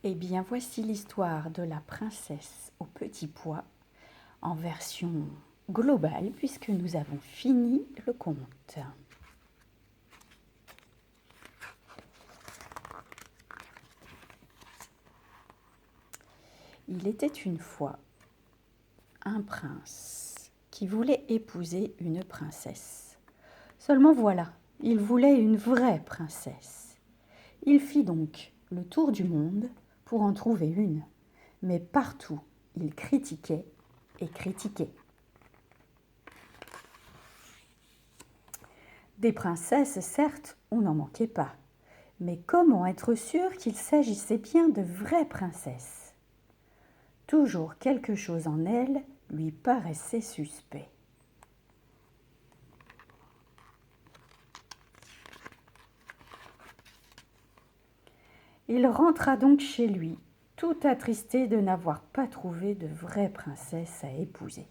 Eh bien, voici l'histoire de la princesse au petit pois en version globale puisque nous avons fini le conte. Il était une fois un prince qui voulait épouser une princesse. Seulement voilà, il voulait une vraie princesse. Il fit donc le tour du monde pour en trouver une, mais partout il critiquait et critiquait. Des princesses, certes, on n'en manquait pas, mais comment être sûr qu'il s'agissait bien de vraies princesses? Toujours quelque chose en elles lui paraissait suspect. Il rentra donc chez lui, tout attristé de n'avoir pas trouvé de vraie princesse à épouser.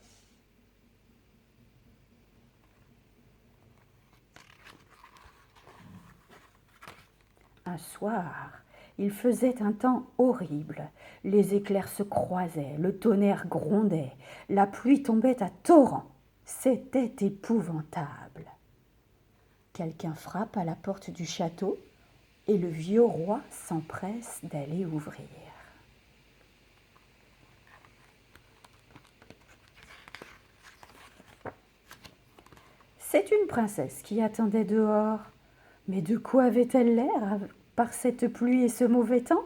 Un soir, il faisait un temps horrible. Les éclairs se croisaient, le tonnerre grondait, la pluie tombait à torrents. C'était épouvantable. Quelqu'un frappe à la porte du château et le vieux roi s'empresse d'aller ouvrir. C'est une princesse qui attendait dehors. Mais de quoi avait-elle l'air par cette pluie et ce mauvais temps?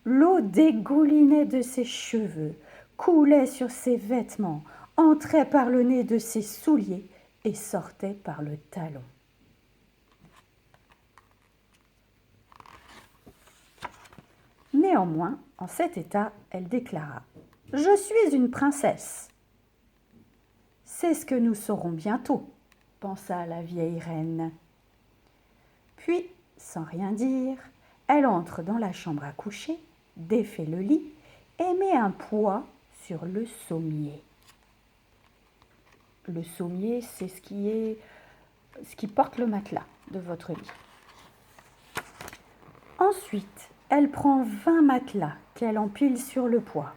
L'eau dégoulinait de ses cheveux, coulait sur ses vêtements, entrait par le nez de ses souliers et sortait par le talon. Néanmoins, en cet état, elle déclara « Je suis une princesse !»« C'est ce que nous saurons bientôt », pensa la vieille reine. Puis, sans rien dire, elle entre dans la chambre à coucher, défait le lit et met un poids sur le sommier. Le sommier, c'est ce qui porte le matelas de votre lit. Ensuite, elle prend 20 matelas qu'elle empile sur le poids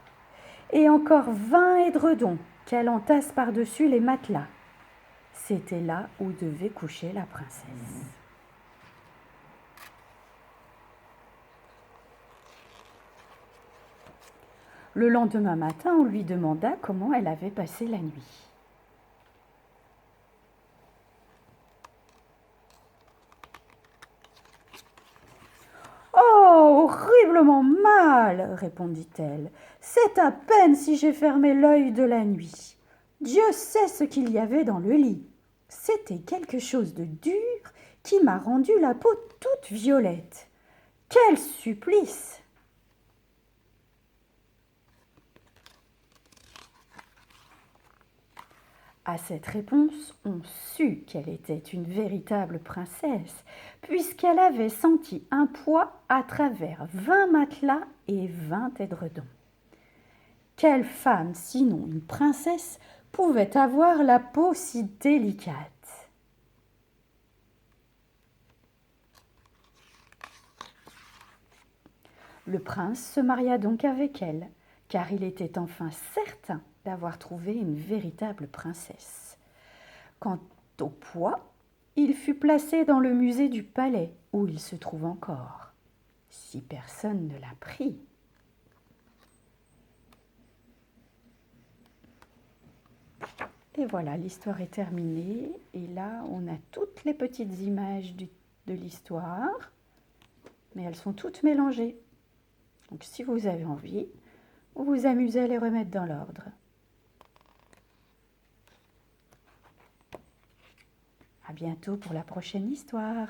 et encore 20 édredons qu'elle entasse par-dessus les matelas. C'était là où devait coucher la princesse. Le lendemain matin, on lui demanda comment elle avait passé la nuit. « Oh, horriblement mal !» répondit-elle. « C'est à peine si j'ai fermé l'œil de la nuit. Dieu sait ce qu'il y avait dans le lit. C'était quelque chose de dur qui m'a rendu la peau toute violette. Quel supplice !» À cette réponse, on sut qu'elle était une véritable princesse, puisqu'elle avait senti un poids à travers 20 matelas et 20 édredons. Quelle femme, sinon une princesse, pouvait avoir la peau si délicate? Le prince se maria donc avec elle, car il était enfin certain d'avoir trouvé une véritable princesse. Quant au poids, il fut placé dans le musée du palais, où il se trouve encore, si personne ne l'a pris. Et voilà, l'histoire est terminée. Et là, on a toutes les petites images de l'histoire, mais elles sont toutes mélangées. Donc si vous avez envie, vous vous amusez à les remettre dans l'ordre. À bientôt pour la prochaine histoire.